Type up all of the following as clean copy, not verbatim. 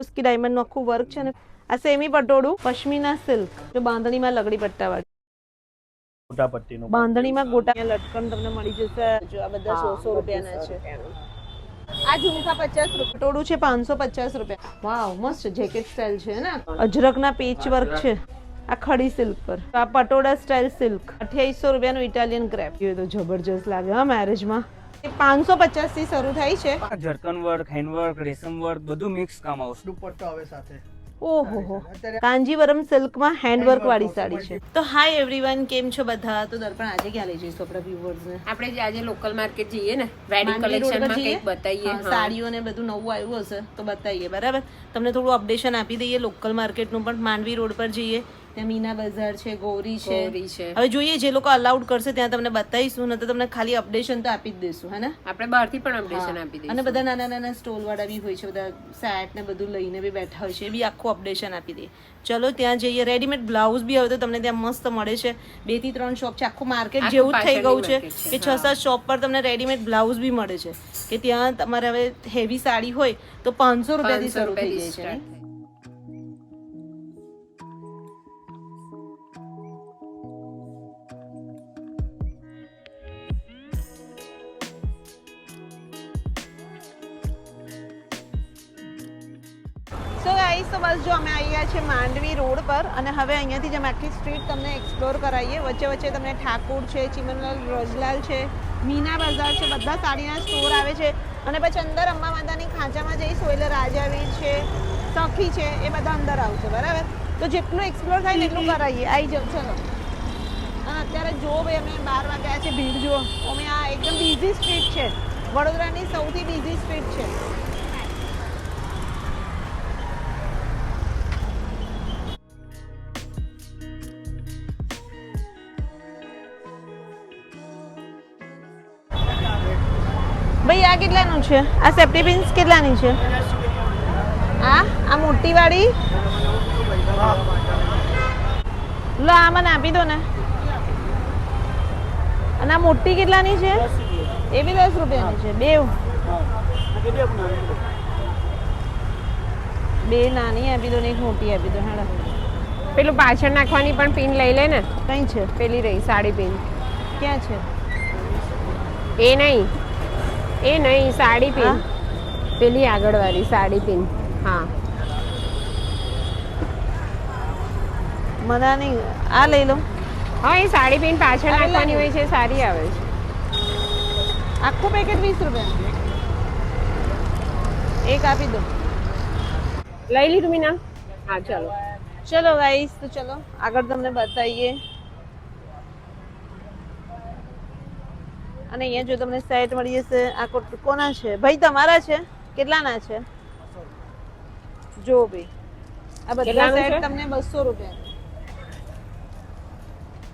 उसकी डायमंड નું આખું વર્ક છે ને આ સેમી પટોળું પશ્મિના સિલ્ક જો બાંધણીમાં લગડી પટ્ટા વાળી ગોટા પટ્ટીનું બાંધણીમાં ગોટા લટકન તમને મળી જશે જો આ બધા 100 રૂપિયાના છે આ ઝુમકા 50 રૂપિયા પટોળું છે 550 રૂપિયા વાવ મસ્ત જેકેટ સ્ટાઇલ છે ને અજરકના પેચ વર્ક છે આ ખડી સિલ્ક પર આ પટોળા સ્ટાઇલ સિલ્ક 2800 રૂપિયાનું ઇટાલિયન ક્રેપ એ તો જબરજસ્ત લાગે હા મેરેજમાં 550 થી શરૂ થાય છે જર્કન વર્ક હેન્ડ વર્ક રેશમ વર્ક બધું મિક્સ કામ આવશે દુપટ્ટો આવે સાથે ઓહો કાંજીવરમ સિલ્કમાં હેન્ડવર્ક વાળી સાડી છે તો હાય એવરીવન કેમ છો બધા તો દર્પણ આજે ક્યાં લઈ જઈશું આપણા વ્યુઅર્સ ને આપણે આજે લોકલ માર્કેટ જઈએ ને વેડિંગ કલેક્શન માં કંઈક બતાઈએ સાડીઓ ને બધું નવું આવ્યું હશે તો બતાઈએ બરાબર તમને થોડું અપડેશન આપી દઈએ લોકલ માર્કેટ નું પણ માંડવી રોડ પર જઈએ ત્યાં મીના બજાર છે ગૌરી છે હવે જોઈએ જે લોકો અલાઉડ કરશે ત્યાં તમને બતાવીશું ને તો તમને ખાલી અપડેશન તો આપી જ દઈશું હે ને આપણે બહારથી પણ અપડેશન આપી દઈશું અને બધા નાના નાના સ્ટોલ વાળા બી હોય છે બધા સેટ ને બધું લઈને બી બેઠા હોય છે એ બી આખું અપડેશન આપી દે ચલો ત્યાં જઈએ રેડીમેડ બ્લાઉઝ બી હવે તો તમને ત્યાં મસ્ત મળે છે 2 થી 3 શોપ છે આખું માર્કેટ જેવું જ થઈ ગયું છે કે 6-7 શોપ પર તમને રેડીમેડ બ્લાઉઝ બી મળે છે કે ત્યાં તમારે હવે હેવી સાડી હોય તો 500 રૂપિયાથી શરૂ થઈ જાય છે સો ગાઈસ તો બસ જો અમે આવ્યા છે માંડવી રોડ પર અને હવે અહીંયાથી જ અમે આખી સ્ટ્રીટ તમને એક્સપ્લોર કરાવીએ વચ્ચે વચ્ચે તમને ઠાકોર છે ચિમનલાલ રજલાલ છે મીના બજાર છે બધા સાડીના સ્ટોર આવે છે અને પછી અંદર અંબા માતાની ખાંચામાં જઈશું એટલે રાજાવીર છે સખી છે એ બધા અંદર આવશે બરાબર તો જેટલું એક્સપ્લોર થાય ને એટલું કરાવીએ આવી જાઓ ચલો અને અત્યારે જો ભાઈ અમે 12 વાગ્યા છે ભીડ જુઓ અમે આ એકદમ બિઝી સ્ટ્રીટ છે વડોદરાની સૌથી બિઝી સ્ટ્રીટ છે ભાઈ આ કેટલાનું છે આ સેફ્ટી પિન્સ કેટલાની છે આ મોટી વાળી લો આ મને આપી દો ને અને આ મોટી કેટલાની છે એ બી 10 રૂપિયાની છે બે નાની આપી દો ને એક મોટી આપી દો હેડો પેલું પાછળ નાખવાની પણ પિન લઈ લે ને કઈ છે પેલી રહી સાડી પિન ક્યાં છે એ નહીં સાડી પિન પેલી આગળ વાળી સાડી પિન હા મને નહીં આ લઈ લો હા એ સાડી પિન પાછળ નાખવાની હોય છે સારી આવે છે આખું પેકેટ 20 રૂપિયા એક આપી દો લઈ લીધું મીના હા ચલો ચલો ગાઈસ તો ચલો આગળ તમને બતાવીએ અને અહીંયા જો તમને સેટ મળી જશે આ કોના છે ભાઈ તમારા છે કેટલાના છે જો ભાઈ આ બધા સેટ તમને 200 રૂપિયા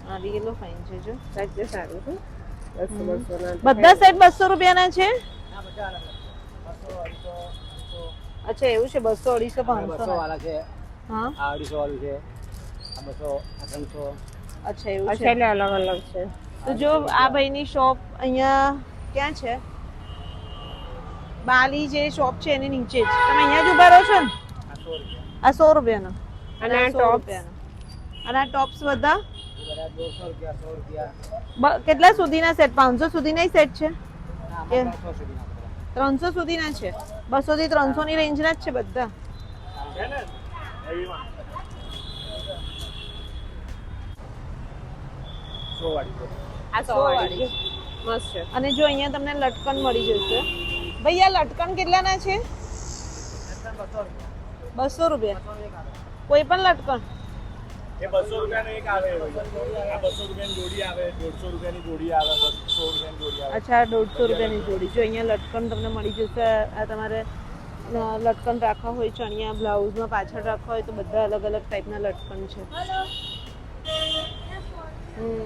આ બી કેટલો ફાઇન છે જો સાચે સારું છે બધા સેટ 200 રૂપિયાના છે અચ્છા એવું છે 200 250 500 વાળા છે હા આ 250 વાળું છે આ 200 આ 300 અચ્છા એવું અચ્છા છે એટલે અલગ અલગ છે તો જો આ ભાઈની શોપ અહીંયા ક્યાં છે બાલી જે શોપ છે એની નીચે જ તમે અહીંયા જ ઉભા રહો છો ને આ 100 રૂપિયાનો અને આ ટોપ અને આ ટોપ્સ બધા 200 રૂપિયા 100 રૂપિયા કેટલા સુધીના સેટ 500 સુધીના સેટ છે કે 300 સુધીના 300 સુધીના છે 200 થી 300 ની રેન્જના જ છે બધા છે ને એવીમાં 100 વાળી આ 100 વાળી મસ્ત છે અને જો અહીંયા તમને લટકન મળી જશે ભાઈ આ લટકન કેટલાના છે 200 રૂપિયા કોઈ પણ લટકન એ 200 રૂપિયાનો એક આવે આ 200 રૂપિયાની જોડી આવે 150 રૂપિયાની જોડી આવે 200 રૂપિયાની જોડી આવે અચ્છા 150 રૂપિયાની જોડી જો અહીંયા લટકન તમને મળી જશે આ તમારે લટકન રાખવા હોય ચણિયા બ્લાઉઝમાં પાછળ રાખવા હોય તો બધા અલગ અલગ ટાઈપના લટકન છે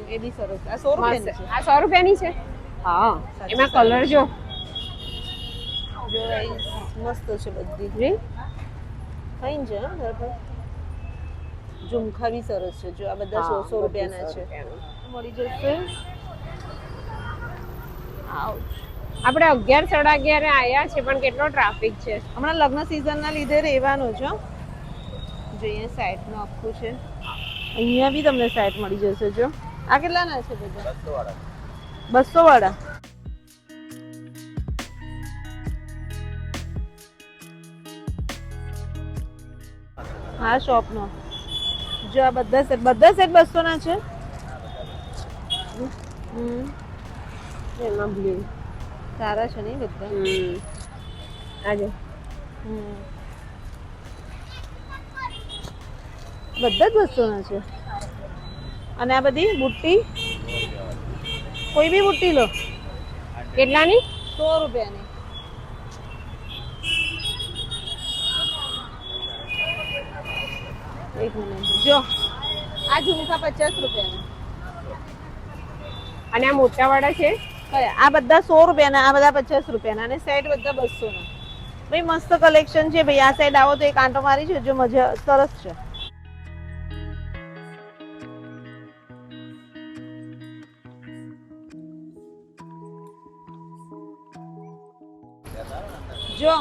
એ બી સરસ આ 100 રૂપિયાની છે આ 100 રૂપિયાની છે હા એમાં કલર જો મસ્ત છે બધી ફાઈન છે હા બરાબર ઝુમખા બી સરસ છે જો આ બધા 100 રૂપિયાના છે મળી જશે આઉચ આપણે 11 સાડા 11 આયા છે પણ કેટલો ટ્રાફિક છે. હમણાં લગ્ન સિઝનના લીધે રહેવાનું છે હો. જો અહીંયા સાઈડનું આખું છે. અહીંયા બી તમને સાઈડ મળી જશે જો. આ કેટલાના છે બધા? 200 વાળા. હા શોપનો જો આ બધા સેટ 200 ના છે. એમાં બ્લુ સારા છે નહીં બધા? આજે બધા જ 200 ના છે. અને આ બધી બુટ્ટી કોઈ બી બુટ્ટી લો. કેટલાની? 100 રૂપિયાની. એક મિનિટ જો આ ઝુમકા 50 રૂપિયાના. અને આ મોટા વાળા છે કયા? આ બધા 100 રૂપિયાના, આ બધા 50 રૂપિયાના અને સેટ બધા 200 ના. ભાઈ મસ્ત કલેક્શન છે ભાઈ. આ સાઈડ આવો તો એક આંટો મારી છે જો, મજા સરસ છે. જો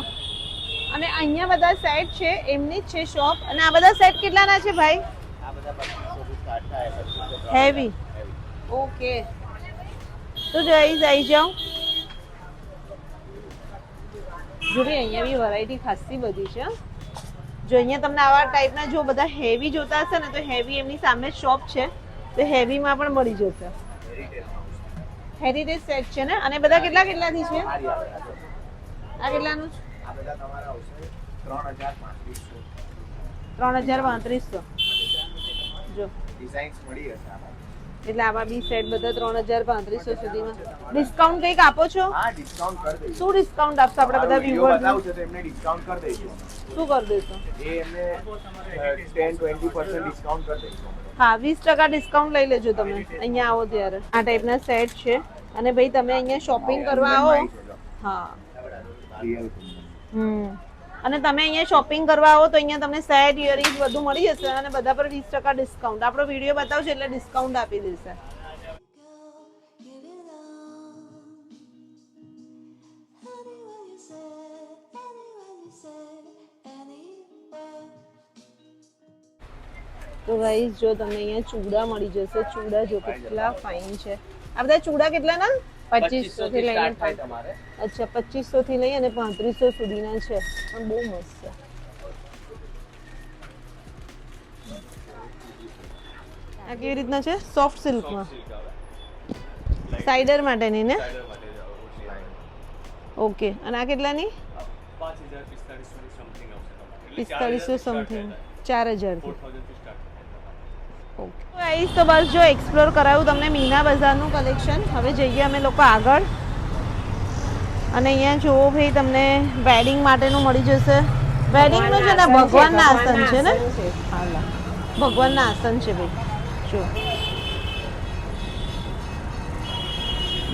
અને અહીંયા બધા સેટ છે, એમની જ છે શોપ. અને આ બધા સેટ કેટલાના છે ભાઈ? આ બધા 2500 થી સ્ટાર્ટ થાય 2500 હેવી. ઓકે તો ગાઈઝ આવી જાઓ. જો ભાઈ અહીંયા બી વેરાયટી ખાસી બધી છે. જો અહીંયા તમને આવા ટાઈપના જો બધા હેવી જોતા હશે ને તો હેવી એમની સામે શોપ છે, તો હેવીમાં પણ મળી જશે. હેરિટેજ સેટ છે ને. અને બધા કેટલા કેટલાથી છે? આ કેટલાનું છે? આ બધા તમારા આવશે 3500. 3300. જો ડિઝાઇન્સ મળી હશે આમાં. એટલે આવા બી સેટ બધા 3500 સુધીમાં. ડિસ્કાઉન્ટ કંઈક આપો છો? હા ડિસ્કાઉન્ટ કરી દઈશું. શું ડિસ્કાઉન્ટ આપશો આપણે બધા વિડિયો વ્યુઅર્સ? બતાવું છે તો એમને ડિસ્કાઉન્ટ કરી દઈશું. શું કરી દેશો? એ એમને 10-20% ડિસ્કાઉન્ટ કરી દઈશું. હા 20% ડિસ્કાઉન્ટ લઈ લેજો તમે અહીંયા આવો ત્યારે. આ ટાઈપના સેટ છે. અને ભાઈ તમે અહીંયા શોપિંગ કરવા આવો. હા અને તમે અહીંયા શોપિંગ કરવા આવો તો અહીંયા તમને સેટ ઇયરિંગ્સ બધું મળી જશે અને બધા પર 20% ડિસ્કાઉન્ટ. આપણો વિડીયો બતાવશે એટલે ડિસ્કાઉન્ટ આપી દેશે. તો ગાઈસ જો તમને અહીંયા ચૂડા મળી જશે. ચૂડા જો કેટલા ફાઇન છે. આ બધા ચૂડા કેટલાના? 2500 થી લઈને તમારે અચ્છા 2500 થી લઈ અને 3500 સુધીના છે. પણ બહુ મસ્ત છે. આ કેવી રીતના છે? સોફ્ટ સિલ્કમાં સાઇડર માટેની ને? ઓકે. અને આ કેટલાની? 4500 સમથિંગ. 4000 થી. ઓકે ગાઈસ તો બસ જો એક્સપ્લોર કરાયું તમને મીના બજારનું કલેક્શન. હવે જઈએ અમે લોકો આગળ. અને અહીંયા જુઓ ભાઈ તમને વેડિંગ માટેનું મળી જશે. વેડિંગનું છે ને ભગવાનના આસન છે ને? હાલા ભગવાનના આસન છે ભાઈ જો.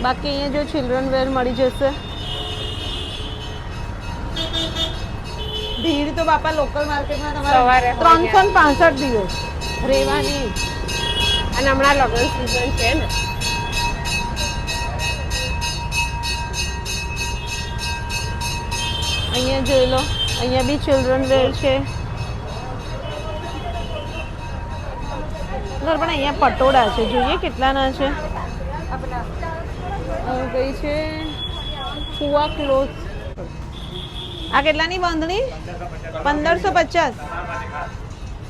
બાકી અહીંયા જો ચિલ્ડ્રન વેર મળી જશે. ભીડ તો બાપા લોકલ માર્કેટમાં તમારે 365 દિવસ રહેવાની. અને હમણાં લગ્ન સીઝન છે ને. અહીંયા જોઈ લો. અહીંયા બી ચિલ્ડ્રન વેર છે. પણ અહીંયા પટોળા છે. જોઈએ કેટલાના છે. કઈ છે? ફુવા ક્લોથ. આ કેટલાની બાંધણી? 1550.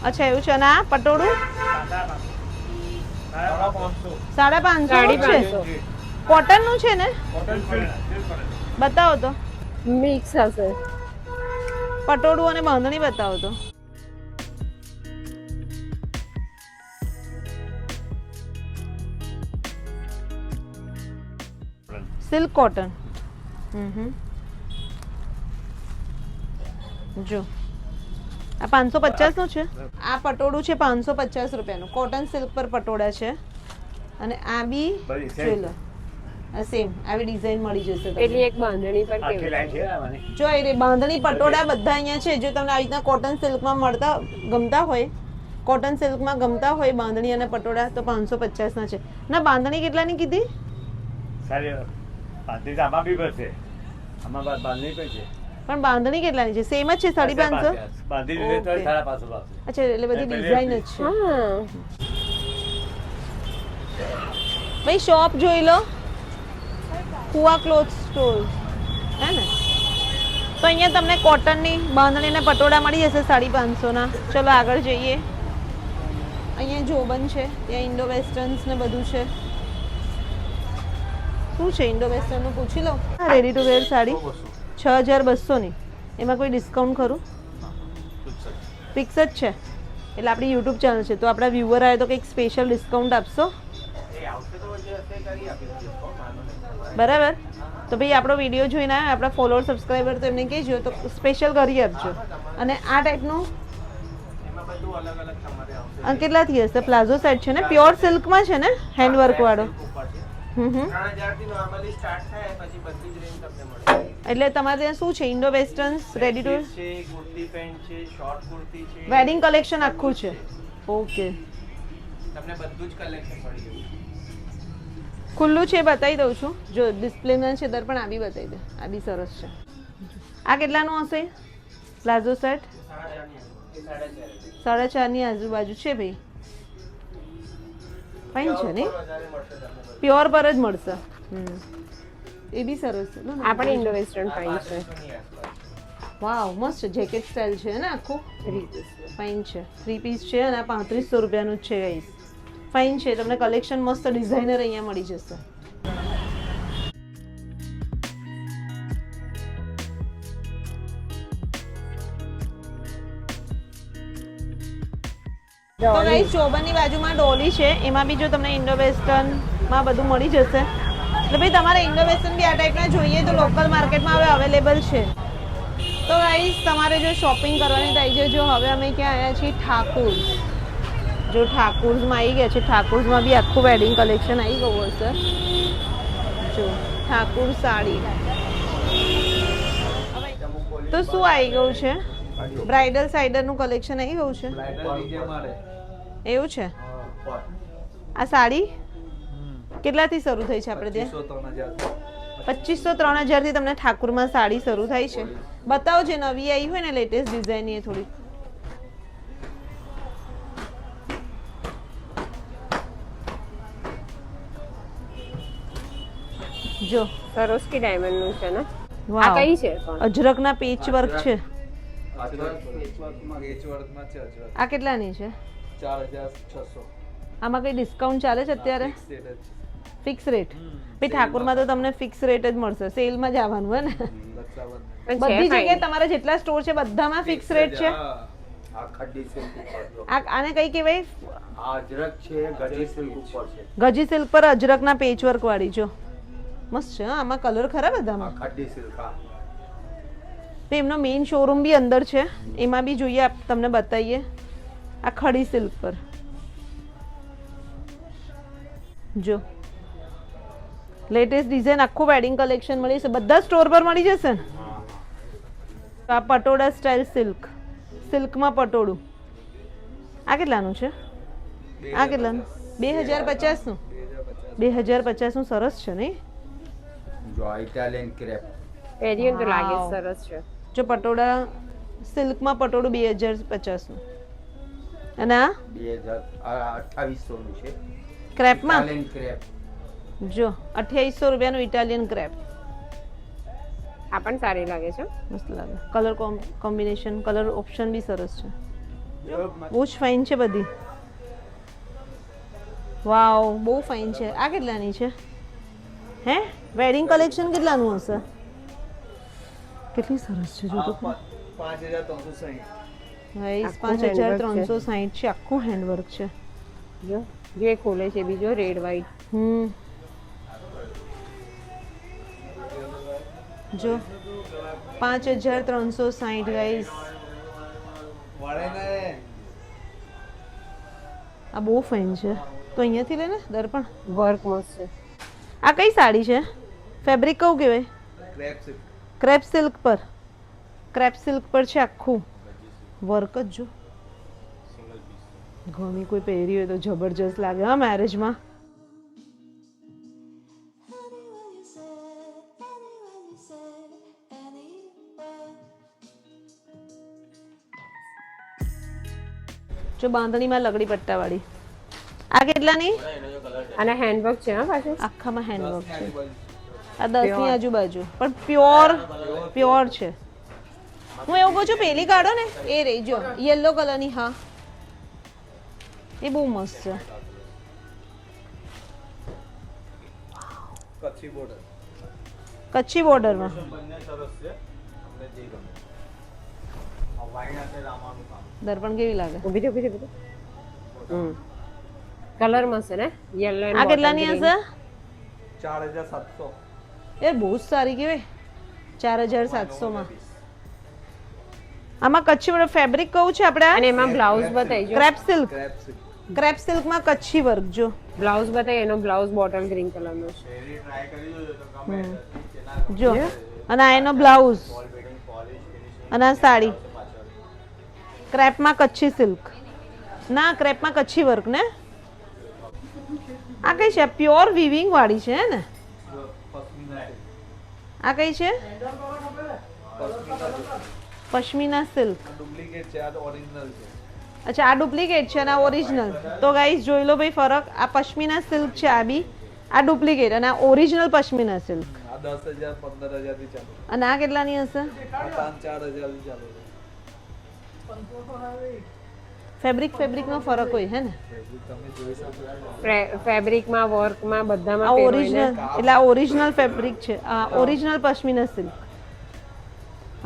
અચ્છા એવું છે. અને આ પટોળું 550 છે. કોટનનું છે ને? બતાવો તો. મિક્સ હશે. પટોળું અને બાંધણી બતાવો તો. Silk cotton. જો આ 550 નું છે. આ પટોળું છે 550 રૂપિયાનું. કોટન સિલ્ક પર પટોળા છે. અને આ બી જોઈ લો. સેમ આવી ડિઝાઇન મળી જશે તમને. પેલી એક બાંધણી પર કેવી જો એ બાંધણી પટોળા બધા અહીંયા છે. જો તમને આવી રીતના કોટન સિલ્કમાં ગમતા હોય, કોટન સિલ્કમાં ગમતા હોય બાંધણી અને પટોળા તો 550 ના છે. ના બાંધણી કેટલાની કીધી? 35 આમાં બી બસે. આમાં બાંધણી કઈ છે? પણ બાંધણી કેટલાની છે? સેમ જ છે 550? બાંધી દીધે તો Okay. 550 આપશે. અચ્છા, એટલે બધી ડિઝાઇન જ છે. હા ભાઈ શોપ જોઈ લો, કુવા ક્લોથ સ્ટોર, હે ને? તો અહીંયા તમને કોટનની બાંધણીના પટોળા મળી જશે 550ના. ચલો આગળ જઈએ. અહીંયા જોબન છે, ત્યાં ઇન્ડો વેસ્ટર્ન્સ ને બધું છે. શું છે ઇન્ડો વેસ્ટર્નનું પૂછી લો. રેડી ટુ વેર સાડી 6200ની. એમાં કોઈ ડિસ્કાઉન્ટ ખરું? ફિક્સ જ છે. એટલે આપણી યુટ્યુબ ચેનલ છે તો આપણા વ્યુઅર આવે તો કંઈક સ્પેશિયલ ડિસ્કાઉન્ટ આપશો? બરાબર. તો ભાઈ આપણો વિડીયો જોઈને આવે આપણા ફોલોઅર સબસ્ક્રાઈબર તો એમને કહેજો તો સ્પેશિયલ કરી આપજો. અને આ ટાઈપનું અને કેટલાથી હશે? પ્લાઝો સેટ છે ને, પ્યોર સિલ્કમાં છે ને, હેન્ડવર્ક વાળો. એટલે તમારે ત્યાં શું છે? Indo westerns, ready to kurti pant છે, શોર્ટ કુર્તી છે, વેડિંગ કલેક્શન આખું છે. ઓકે, તમને બધું જ કલેક્શન મળી જશે. ખુલ્લું છે બતાવી દઉં છું. જો ડિસ્પ્લેમાં છે દર્પણ આ બી બતાવી દે. આ બી સરસ છે. આ કેટલાનું હશે પ્લાઝો સેટ? 4.5ની આજુબાજુ છે ભાઈ. ફાઇન છે ને, પ્યોર પર જ મળશે. એ બી સરસ છે. આ પણ ઇન્ડો વેસ્ટર્ન ફાઇન છે. વાવ, મસ્ત છે. જેકેટ સ્ટાઇલ છે ને આખું. ફાઇન છે. 3 પીસ છે અને આ 3500 રૂપિયાનું જ છે ગાઈસ. ફાઇન છે. તમને કલેક્શન મસ્ત ડિઝાઇનર અહીંયા મળી જશે. તો ગાઈસ ચોબનની બાજુમાં ડોલી છે, એમાં બી જો તમને ઇન્ડો વેસ્ટર્નમાં બધું મળી જશે. એટલે ભાઈ તમારે ઇન્ડો વેસ્ટર્ન બી આ ટાઈપના જોઈએ તો લોકલ માર્કેટમાં હવે અવેલેબલ છે. તો ગાઈસ તમારે જો શોપિંગ કરવાની થાય છે, જો હવે અમે ક્યાં આવ્યા છીએ? ઠાકુર. જો ઠાકુર્સમાં આવી ગયા છે. ઠાકુર્સમાં બી આખું વેડિંગ કલેક્શન આવી ગયું હશે. જો ઠાકુર સાડી. તો શું આવી ગયું છે? બ્રાઇડલ સાઇડરનું કલેક્શન આવી ગયું છે. એવું છે? આ સાડી કેટલાથી શરૂ થઈ છે આપણે ત્યાં? 2500-3000 થી તમને ઠાકુરમાં સાડી શરૂ થાય છે. બતાવો જે નવી આવી હોય ને લેટેસ્ટ ડિઝાઇન એ થોડી. જો સરોસ્કી ડાયમંડ નું છે ને. આ વાવ, કઈ છે પણ? અજરકના પેચ વર્ક છે. આ કેટલાની છે? 4600. આમાં કઈ ડિસ્કાઉન્ટ ચાલે છે અત્યારે? Fix rate? ભાઈ ઠાકુરમાં તો તમને ફિક્સ રેટ જ મળશે. સેલમાં જ આવવાનું હોય ને. પણ બધી છે જગ્યાએ fine. તમારા જેટલા સ્ટોર છે બધામાં ફિક્સ રેટ છે. આને કઈ કહેવાય? અજરક છે, ગજી સિલ્ક ઉપર છે. ગજી સિલ્ક પર અજરકના પેચ વર્ક વાળી. જો મસ્ત છે. હા, આમાં કલર ખરા બધામાં. ખડ્ડી સિલ્ક. તો એમનો મેઇન શોરૂમ બી અંદર છે. એમાં બી જોઈએ તમને બતાવીએ. આ ખડી સિલ્ક પર જો લેટેસ્ટ ડિઝાઇન આખું વેડિંગ કલેક્શન મળી જશે. બધા સ્ટોર પર મળી જશે ને. તો આ પટોળા સ્ટાઇલ સિલ્ક, સિલ્કમાં પટોળું. આ કેટલાનું છે? આ કેટલાનું? 2050નું. 2050નું સરસ છે નહીં? જો ઇટાલિયન ક્રેપ. પહેર્યું તો લાગે Wow. સરસ છે. જો પટોળા સિલ્કમાં પટોળું 2050નું. અને આ 2800 નું છે. ક્રેપમાં ઇટાલિયન ક્રેપ. જો 2800 રૂપિયાનું ઇટાલિયન ક્રેપ. આ પણ સારી લાગે છે. મસ્ત લાગે. કલર કોમ્બિનેશન, કલર ઓપ્શન બી સરસ છે. બહુ જ ફાઇન છે બધી. વાવ, બહુ ફાઇન છે. આ કેટલાની છે? હે, વેડિંગ કલેક્શન કેટલાનું હશે? કેટલી સરસ છે જો તો. 5360. ગાઈસ આખું handwork 5360 છે. આખું હેન્ડવર્ક છે. જો જે ખોલે છે બીજો રેડ વ્હાઈટ. જો 5360 ગાઈસ. આ બહુ ફાઇન છે. તો અહીંયાથી લે ને દર્પણ. વર્ક મસ્ત છે. આ કઈ સાડી છે? ફેબ્રિક કયું કહેવાય? Crepe silk. ક્રેપ સિલ્ક પર. ક્રેપ સિલ્ક પર છે આખું વર્ક જ. જો ગમી કોઈ પહેરી હોય તો જબરજસ્ત લાગે હા મેરેજમાં. જો બાંધણીમાં લગડી પટ્ટાવાળી. આ કેટલાની? અને હેન્ડવર્ક છે હા પાછું. આખામાં હેન્ડવર્ક છે. આ 10 ની આજુબાજુ પણ પ્યોર છે. હું એવું કહું છું પેલી કાઢો ને એ રહી જો યલો કલરની. હા એ બહુ મસ્ત છે. કચ્છી બોર્ડરમાં દર્પણ કેવી લાગે? ઊભી થે. કલર મસ્ત છે ને યલો. આ કેટલાની હશે? 4700. એ બહુ જ સારી કહેવાય. 4700 માં. આમાં કચ્છી બોર્ડર ફેબ્રિક કયું છે આપણે? અને એમાં બ્લાઉઝ બતાવી જો. ક્રેપ સિલ્ક માં કચ્છી વર્ક જો. બ્લાઉઝ બતાવી એનો બ્લાઉઝ બોટલ ગ્રીન કલર નો છે. જો અને આ એનો બ્લાઉઝ અને આ સાડી ક્રેપમાં કચ્છી સિલ્ક. ના ક્રેપમાં કચ્છી વર્ક ને. આ કઈ છે? પ્યોર વીવિંગ વાળી છે ને? આ કઈ છે? પશ્મિના સિલ્ક. ડુપ્લિકેટ છે, આ તો ઓરિજિનલ છે. અચ્છા આ ડુપ્લિકેટ છે અને આ ઓરિજિનલ. તો ગાઈસ જોઈ લો ભાઈ ફરક. આ પશ્મિના સિલ્ક છે આ બી. આ ડુપ્લિકેટ અને આ ઓરિજિનલ પશ્મિના સિલ્ક. આ 10000 15000 થી ચાલુ. અને આ કેટલાની હશે? 5-4000 થી ચાલુ. ફેબ્રિક નો ફરક હોય હે ને? તમે જોઈ શકો. ફેબ્રિકમાં વર્કમાં બધામાં આ પહેરવાય ઓરિજિનલ ને. એટલે આ ઓરિજિનલ ફેબ્રિક છે. આ ઓરિજિનલ પશ્મિના સિલ્ક.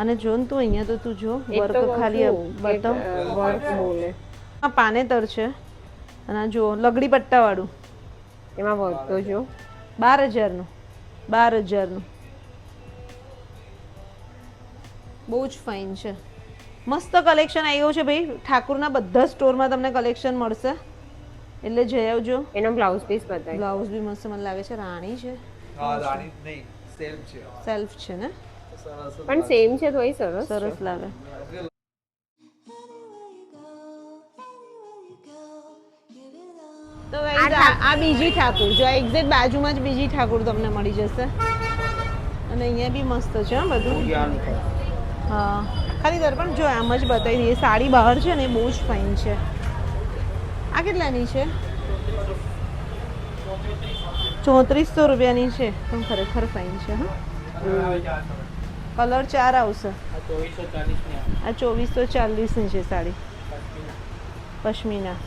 અને જો ને તું અહીંયા તો તું જો એક તો વર્ક ખાલી બતાવ. વર્ક બોલે આ પાનેતર છે અને આ જો લગડી પટ્ટા વાળું. એમાં વર્ક તો જો 12000 નું. 12000 નું. બહુ જ ફાઇન છે. મસ્ત કલેક્શન આવ્યું છે ભાઈ. ઠાકુરના બધા સ્ટોરમાં તમને કલેક્શન મળશે એટલે જઈ આવજો. એનો બ્લાઉઝ પીસ બતાવી. બ્લાઉઝ બી મસ્ત મને લાગે છે. રાણી છે. હા રાણી નહીં, સેલ્ફ છે. સેલ્ફ છે ને? સરસ. પણ સેમ છે તોય સરસ. સરસ લાગે. તો guys, આ બીજી ઠાકુર જો એક્ઝેક્ટ બાજુમાં જ બીજી ઠાકુર તમને મળી જશે. અને અહીંયા બી મસ્ત છે હા બધું. હા ખાલી દર્પણ જો આમ જ બતાવી દઈએ. સાડી બહાર છે ને એ બહુ જ ફાઇન છે. આ કેટલાની છે? 3400 રૂપિયાની છે પણ ખરેખર ફાઇન છે. હા કલર 4 આવશે. આ 2440 ની છે સાડી પશ્મિના.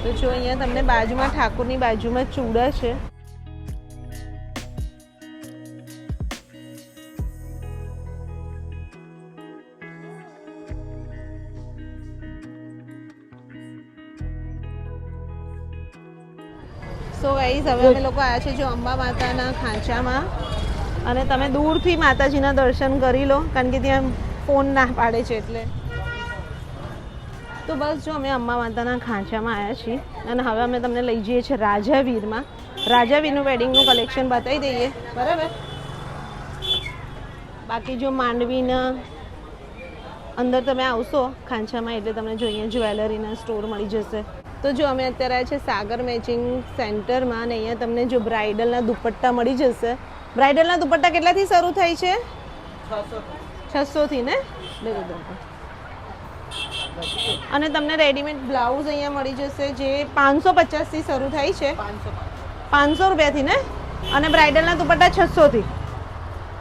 તો જો અહીંયા તમને બાજુમાં ઠાકુરની બાજુમાં ચૂડા છે. સો ગાઈઝ હવે અમે લોકો આવ્યા છે જો અંબા માતાના ખાંચામાં. અને તમે દૂરથી માતાજીના દર્શન કરી લો કારણ કે ત્યાં ફોન ના પાડે છે એટલે. તો બસ જો અમે અંબા માતાના ખાંચામાં આવ્યા છીએ અને હવે અમે તમને લઈ જઈએ છીએ રાજાવીરમાં. રાજાવીરનું વેડિંગનું કલેક્શન બતાવી દઈએ બરાબર. બાકી જો માંડવીના અંદર તમે આવશો ખાંચામાં એટલે તમને જો અહીંયા જ્વેલરીના સ્ટોર મળી જશે. તો જો અમે અત્યારે આવ્યા છે સાગર મેચિંગ સેન્ટરમાં અને અહીંયા તમને જો બ્રાઇડલના દુપટ્ટા મળી જશે. બ્રાઇડલના દુપટ્ટા કેટલાથી શરૂ થાય છે? 600 થી ને? અને તમને રેડીમેડ બ્લાઉઝ અહીંયા મળી જશે જે 550 થી શરૂ થાય છે. 500 રૂપિયાથી ને? અને બ્રાઇડલના દુપટ્ટા 600 થી.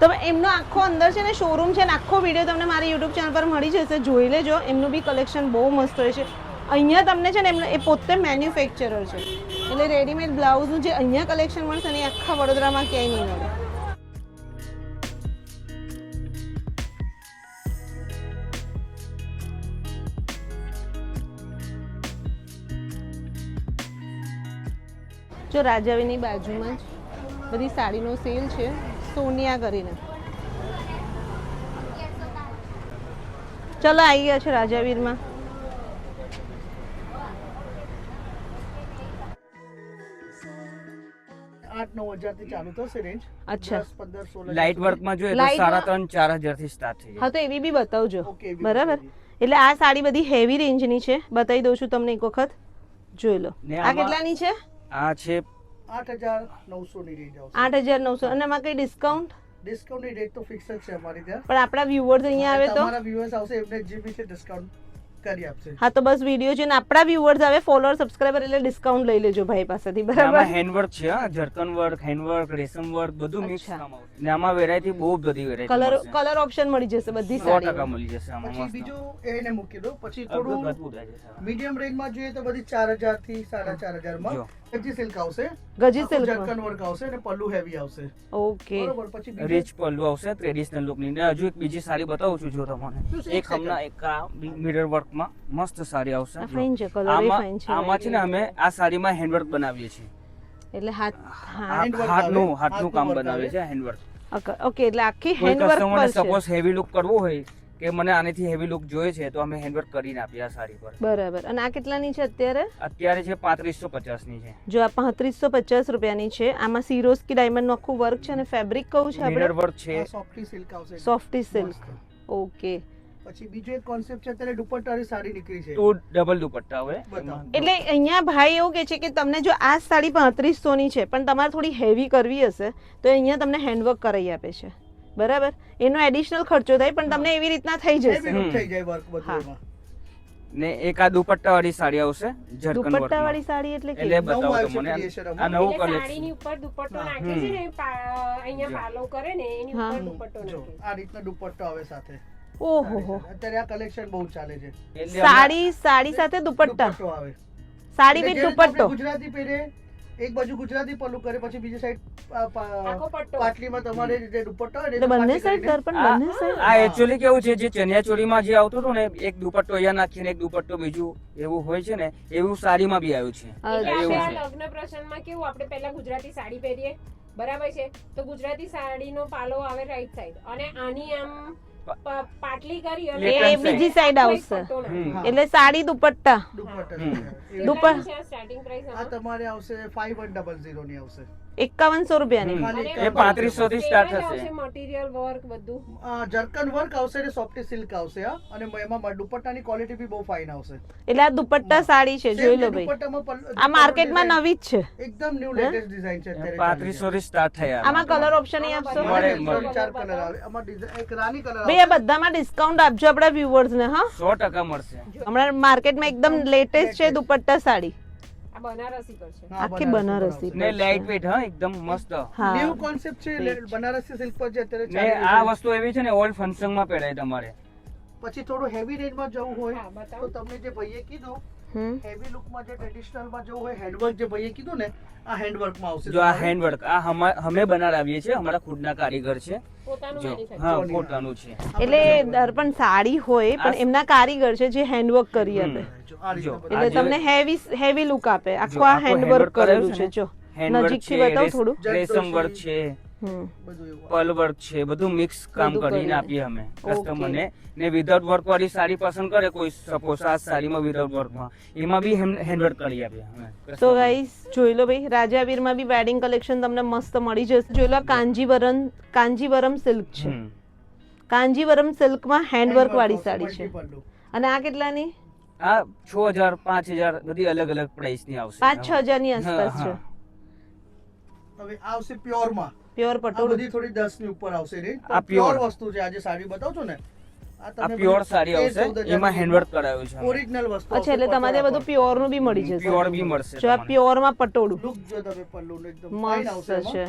તો એમનો આખો અંદર છે ને શોરૂમ છે ને આખો વિડીયો તમને મારી યુટ્યુબ ચેનલ પર મળી જશે. જોઈ લેજો. એમનું બી કલેક્શન બહુ મસ્ત હોય છે. અહીંયા તમને છે ને એમને એ પોતે મેન્યુફેક્ચરર છે એટલે રેડીમેડ બ્લાઉઝનું જે અહીંયા કલેક્શન મળશે ને એ આખા વડોદરામાં ક્યાંય નહીં મળે. જો રાજાવીની બાજુમાં જ બધી સાડીનો સેલ છે સોનિયા કરીને. ચલો આવી ગયા છે રાજાવીરમાં. ચાલુ થશે રેન્જ. અચ્છા 10-15-16 લાઇટ વર્કમાં જોઈએ તો Light work? 3,000-4,000 થી સ્ટાર્ટ થઈ જાય. હા તો એવી બી બતાવજો. Okay, એવી બરાબર. બતાવજો. એટલે આ સાડી બધી હેવી રેન્જની છે. બતાવી દઉં છું તમને એક વખત જોઈ લો. ને આ આમાં- કેટલાની છે? આ છે 8,900 ની રેન્જ આવશે. 8,900. અને એમાં કઈ ડિસ્કાઉન્ટ? ડિસ્કાઉન્ટ ની રેટ તો ફિક્સ જ છે અમારી ત્યાં. પણ આપણા વ્યુઅર્સ અહીંયા આવે તો તમારા વ્યુઅર્સ આવશે એમને જે બી છે ડિસ્કાઉન્ટ કરી આપશે. હા તો બસ વિડીયો જોઈને આપણા વ્યુઅર્સ આવે ફોલોઅર સબસ્ક્રાઇબર એટલે ડિસ્કાઉન્ટ લઈ લેજો ભાઈ પાસેથી, બરાબર? આમાં હેન્ડવર્ક છે, જર્કન વર્ક, હેન્ડવર્ક, રેશમ વર્ક બધું મિક્સ અચ્છા. કામ આવશે. ને આમાં વેરાયટી બહુ બધી વેરાયટી કલર ઓપ્શન મળી જશે બધી 100% સાડી. મળી જશે આમાં પછી મસ્ત. બીજું એને મૂકી દો. પછી અદભુત થોડું અદભુત આવી જશે. મીડિયમ રેન્જમાં જોઈએ તો બધી 4000 થી 4500 માં જો. ગજી સિલ્ક આવશે, ગજી આખું સિલ્ક. જર્કન વર્ક આવશે અને પલ્લુ હેવી આવશે. ઓકે. બરોબર. પછી બીજું રીચ પલ્લુ આવશે ટ્રેડિશનલ લુક ની. ને હજુ એક બીજી સાડી બતાવું છું જો તમને. એક હમણાં એક આ મિરર વર્ક માં મસ્ત સાડી આવશે. આ જો. ફાઇન છે, કલર એ આમાં ફાઇન છે. આમાં છે ને અમે આ સાડીમાં હેન્ડવર્ક બનાવીએ છીએ. એટલે હાથ હા Handwork હાથનું આવે, હાથનું કામ work બનાવીએ આવે. છીએ હેન્ડવર્ક. ઓકે એટલે આખી કોઈ હેન્ડવર્ક કસ્ટમરને પર છે. સપોઝ હેવી લુક કરવો હોય કે મને આનેથી હેવી લુક જોઈએ છે તો અમે હેન્ડવર્ક કરીને આપીએ આ સાડી પર. બરાબર. અને આ કેટલાની છે અત્યારે? અત્યારે છે 3550 ની છે. જો આ 3550 રૂપિયાની છે. આમાં સિરોસ્કી ડાયમંડ નું આખું વર્ક છે અને ફેબ્રિક કયું છે મિરર આપણે? વર્ક છે. આ સોફ્ટી સિલ્ક આવશે. Softy silk. મસ્ત. ઓકે. પછી બીજો એક કોન્સેપ્ટ છે, અત્યારે દુપટ્ટાવાળી સાડી નીકળી છે. 2 ડબલ દુપટ્ટા આવે. બતાવો. એટલે અહીંયા ભાઈ એવું કે છે કે તમને જો આ સાડી 3500 ની છે પણ તમારે થોડી હેવી કરવી હશે તો અહીંયા તમને હેન્ડવર્ક કરાવી આપે છે, બરાબર? એનો એડિશનલ ખર્ચો થાય પણ તમને એવી રીતના થઈ Heavy જશે. look થઈ જાય વર્ક બધું હા. એમાં. ને એક આ દુપટ્ટા વાળી સાડી આવશે જર્કન વર્ક. દુપટ્ટા વાળી સાડી એટલે એટલે કે બતાવો આવ્યું છે તમને creation આ આમાં. નવું એટલે કલેક્શન. સાડીની ઉપર દુપટ્ટો હા. નાખે છે ને અહીંયા પાલો કરે ને એની હા. ઉપર દુપટ્ટો જો નાખે. આ રીતના દુપટ્ટો આવે સાથે. ઓહો. અત્યારે આ કલેક્શન બહુ ચાલે છે. એટલે સાડી સાથે દુપટ્ટા. દુપટ્ટો આવે. સાડી એટલે વિથ જે રીતે આપણે દુપટ્ટો. ગુજરાતી પહેરે, એક બાજુ ગુજરાતી પલ્લુ કરે, પછી બીજી સાઈડ આખો પટ્ટો. પાટલીમાં તમારે જે દુપટ્ટો હોય ને, એટલે એ બંને પાટલી સાઈડ કરીને- દર્પણ બંને સાઈડ. આ એકચ્યુઅલી કેવું છે જે ચણિયા ચોળીમાં જે આવતું હતું ને એક દુપટ્ટો અહીંયા નાખીને એક દુપટ્ટો બીજું એવું હોય છે ને એવું સાડીમાં બી આવ્યું છે. એટલે એવું આપણે છે. આ લગ્ન પ્રસંગમાં કેવું આપણે પહેલા ગુજરાતી સાડી પહેરીએ, બરાબર છે? તો ગુજરાતી સાડીનો પાલો આવે રાઈટ સાઈડ અને આની આમ પાટલી કરી અને Left એ hand બીજી side. સાઈડ આવશે. પટ્ટો નાખે. હમ. એટલે સાડી દુપટ્ટા. દુપટ્ટા હમ. સાથે. દુપટ્ટા. કેટલાની છે આ starting price આ આમાં? તમારે આવશે 5100 ની આવશે. 5100 રૂપિયાની. હમ. ખાલી અને એ 3500 થી સ્ટાર્ટ કેવા થશે. આવશે material work બધું? જર્કન વર્ક આવશે ને સોફ્ટી સિલ્ક આવશે હા. અને એમાં દુપટ્ટાની ક્વોલિટી બી બહુ ફાઇન આવશે. એટલે આ દુપટ્ટા સાડી છે, Same જોઈ જે લો ભાઈ. દુપટ્ટામાં આ માર્કેટમાં નવી જ છે. એકદમ ન્યુ લેટેસ્ટ ડિઝાઇન છે અત્યારે. 3500 થી સ્ટાર્ટ થયા. આમાં કલર ઓપ્શન અહીં આપશો? મળે, મળે મળે. 4 કલર આવે. આમાં design- એક રાની કલર ભાઈ આ બધામાં ડિસ્કાઉન્ટ આપજો આપણા વ્યુઅર્સ ને. હા 100% મળશે. હમણાં માર્કેટમાં એકદમ લેટેસ્ટ છે દુપટ્ટા સાડી. આ બનારસી પર છે. આખી બનારસી. ને લાઇટ વેટ હા એકદમ મસ્ત. હા ન્યુ કોન્સેપ્ટ છે બનારસી સિલ્ક પર જે અત્યારે ને ચાલી આ રહ્યું છે. વસ્તુ એવી છે ને ઓલ્ડ ફંક્શન માં પહેરાય તમારે. પછી થોડું હેવી રેન્જમાં જવું હોય હા, બતાવો. તો તમને જે ભાઈએ કીધું હમ. હેવી લુકમાં જે ટ્રેડિશનલમાં જવું હોય હેન્ડવર્ક જે ભાઈએ કીધું ને આ હેન્ડવર્કમાં આવશે. જો આ હેન્ડવર્ક આ અમે બનાવીએ છીએ, અમારા ખુદના કારીગર છે. પોતાનું જો manufacturing. હા પોતાનું છે. એટલે દર્પણ સાડી હોય પણ એમના કારીગર છે જે હેન્ડવર્ક કરી આપે. જો આ રીતના જો. બધા. એટલે આ તમને હેવી લુક આપે. આખું જો, આ આખું હેન્ડવર્ક handwork કરેલું કરેલું છે. છે. જો હેન્ડવર્ક નજીકથી છે, બતાવો થોડું. રેશમ વર્ક છે, હમ. બધું એવું. પલ વર્ક છે, બધું મિક્સ કામ બધું કરીને કરીને. આપીએ અમે કસ્ટમરને. ને વિધાઉટ વર્ક વાળી સાડી પસંદ કરે કોઈ, સપોઝ આ સાડીમાં વિધાઉટ વર્કમાં એમાં બી હેન્ડવર્ક કરી આપીએ અમે તો customer ને. ગાઈસ જોઈ લો ભાઈ, રાજાવીરમાં બી વેડિંગ કલેક્શન તમને મસ્ત મળી જશે. જોઈ લો કાંજીવરમ સિલ્ક છે. હમ. કાંજીવરમ સિલ્કમાં હેન્ડવર્ક વાળી આવશે, સાડી છે. multi-પલ્લુ. અને આ કેટલાની? આ 6000 5000 બધી અલગ અલગ પ્રાઇસ ની આવશે. 5-6 હજારની આસપાસ હા, છે. હા. હવે આ આવશે પ્યોરમાં. પ્યોર આ પટોળું. બધી થોડી 10 ની ઉપર આવશે range. આ પણ pure pure. વસ્તુ છે. આજે સાડી બતાવો છો ને આ તમે પ્યોર સાડી 13-14 આવશે, હજારની એમાં હેન્ડવર્ક કરાયું છે. ઓરિજિનલ વસ્તુ અચ્છા એટલે તમારે બધું પ્યોર નું બી મળી જશે. પ્યોર બી મળશે જો આ તમને. પ્યોર માં પટોળું લુક જો તમે પલ્લુનું એકદમ ફાઇન આવશે મસ્ત છે.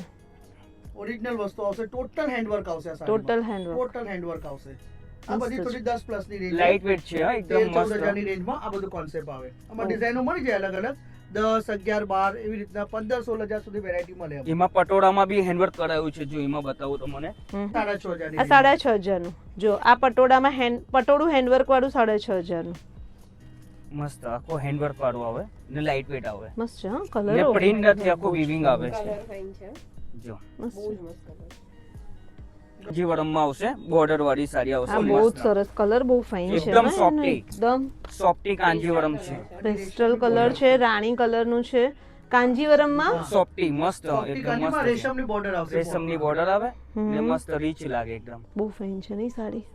ઓરિજિનલ વસ્તુ આવશે. ટોટલ હેન્ડવર્ક આવશે આ સાડીમાં. Total handwork. ટોટલ હેન્ડવર્ક આવશે. આ મસ્ત બધી છે. થોડી 10 પ્લસ ની રેન્જ લાઇટ વેટ છે હા, એકદમ 13-14 ની મસ્ત. રેન્જમાં આ બધું કોન્સેપ્ટ આવે. આમાં ડિઝાઇનો મળી જાય અલગ અલગ 10 11 12 એવી રીતના 15-16 હજાર સુધી વેરાયટી મળે એમાં. એમાં પટોળામાં બી હેન્ડવર્ક કરાયું છે. જો એમાં બતાવું તો મને 6,500 ની આ 6,500 નું. જો આ પટોળામાં પટોળું હેન્ડવર્ક વાળું 6,500 નું. મસ્ત આખો હેન્ડવર્ક વાળું આવે ને લાઇટ વેટ આવે મસ્ત છે હા ને કલર. પ્રિન્ટ નથી, આખું વીવિંગ આવે છે. Colour fine છે. જો મસ્ત બહુ છે. જ મસ્ત colour. જીવરમમાં આવશે, બોર્ડર વાળી સાડી આવશે. આ બહુ જ મસ્ત. સરસ કલર, બહુ ફાઇન છે. એકદમ હા, soft એનો છે. એકદમ સોફ્ટી કાંજીવરમ છે. પેસ્ટલ કલર છે, રાણી કલર નું છે. કાંજીવરમમાં સોફ્ટી મસ્ત સોફ્ટી એકદમ કાંજીમાં મસ્ત રેશમની બોર્ડર આવશે. રેશમની બોર્ડર આવે ને હમ. મસ્ત રીચ લાગે એકદમ. બહુ ફાઇન છે નહીં સાડી.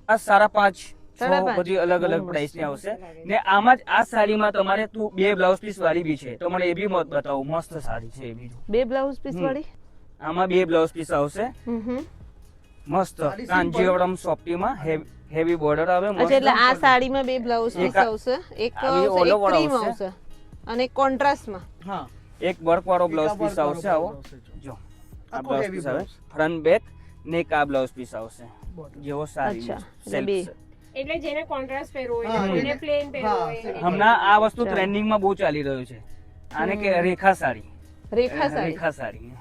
આ 5.5 5.5 બધી અલગ બહુ અલગ મસ્ત. પ્રાઇસ ની આવશે. ને આમાં જ આ સાડીમાં તમારે તું 2 બ્લાઉઝ પીસ વાળી બી છે, તો મને એ બી મત બતાવો. મસ્ત સાડી છે એ બી. 2 બ્લાઉઝ પીસ હમ. વાળી. આમાં 2 બ્લાઉઝ પીસ આવશે હમ. મસ્ત સાડી simple. કાંજીવરમ સોફ્ટીમાં હેવી બોર્ડર આવે મસ્ત. અચ્છા એટલે આ સાડીમાં બે બ્લાઉઝ પીસ એક આ- આવશે, એક આવી આવશે, all એક over ક્રીમ આવશે. આવશે અને એક કોન્ટ્રાસ્ટમાં. હા એક વર્ક વાળો બ્લાઉઝ એક આ પીસ work આવશે વાળો આવો blouse આવશે. જો આ આખો બ્લાઉઝ heavy પીસ આવે blouse. ફ્રન્ટ બેક ને એક આ બ્લાઉઝ પીસ આવશે Bottom. જેવો સારી અચ્છા, self એટલે બે. એટલે જેને કોન્ટ્રાસ્ટ પહેરવો હા, હોય એને એને- પ્લેન પહેરવો હા, હોય એને હમણાં આ વસ્તુ ચાલો. ટ્રેન્ડિંગમાં બહુ ચાલી રહ્યું છે આને કે રેખા સાડી. રેખા સાડી. રેખા સાડી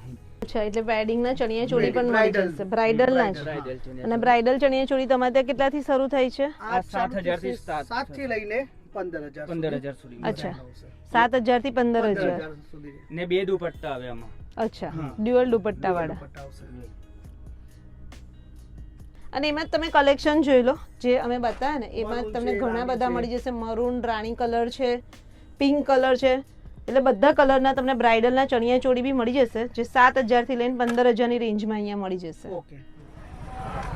અચ્છા એટલે વેડિંગના ચણિયા ચોળી પણ મળી Bridal. જશે, બ્રાઇડલના જ. Bridal છે. અને બ્રાઇડલ ચણિયા ચોળી તમારે ત્યાં કેટલાથી શરૂ થાય છે? આ 7,000 થી start 7 થી લઈને 15,000 15,000 સુધી અચ્છા 7,000 થી 15,000. 15,000 સુધી ને બે દુપટ્ટા આવે આમાં. અચ્છા ડ્યુઅલ દુપટ્ટા વાળા. દુપટ્ટા આવશે. અને એમાં જ તમે કલેક્શન જોઈ લો જે અમે બતાવ્યા ને, એમાં જ Maroon તમને છે, ઘણા રાણી બધા છે. મળી જશે. મરૂન, રાણી કલર છે, પિંક કલર છે, એટલે બધા કલરના તમને બ્રાઇડલના ચણિયા ચોળી બી મળી જશે જે 7,000 થી લઈને 15,000 ની રેન્જમાં અહીંયા મળી જશે. ઓકે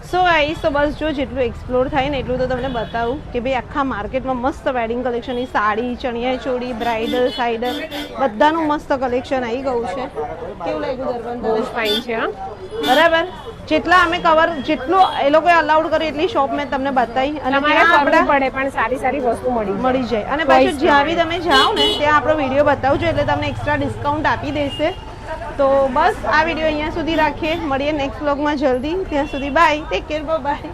સો ગાઈસ તો બસ જો જેટલું એક્સપ્લોર થાય ને એટલું તો તમને બતાવું કે ભાઈ આખા માર્કેટમાં મસ્ત wedding કલેક્શનની sari, chaniya choli, bridal, cider બધાનું મસ્ત કલેક્શન આવી ગયું છે. કેવું લાગ્યું દર્પણ બહુ તને? જ ફાઇન છે હા. બરાબર, જેટલા અમે કવર જેટલું એ લોકોએ અલાઉડ કર્યું એટલી શોપ મેં તમને બતાવી અને તમારે ત્યાં કરવું આપણા પડે પણ સારી સારી વસ્તુ મળી જાય. અને પાછું જ્યાં બી તમે જાઓ ને ત્યાં આપણો વિડીયો બતાવજો એટલે તમને એક્સ્ટ્રા ડિસ્કાઉન્ટ આપી દેશે. તો બસ આ વિડીયો અહીંયા સુધી રાખીએ, મળીએ નેક્સ્ટ વ્લોગમાં જલ્દી. ત્યાં સુધી બાય, ટેક કેર, બાય.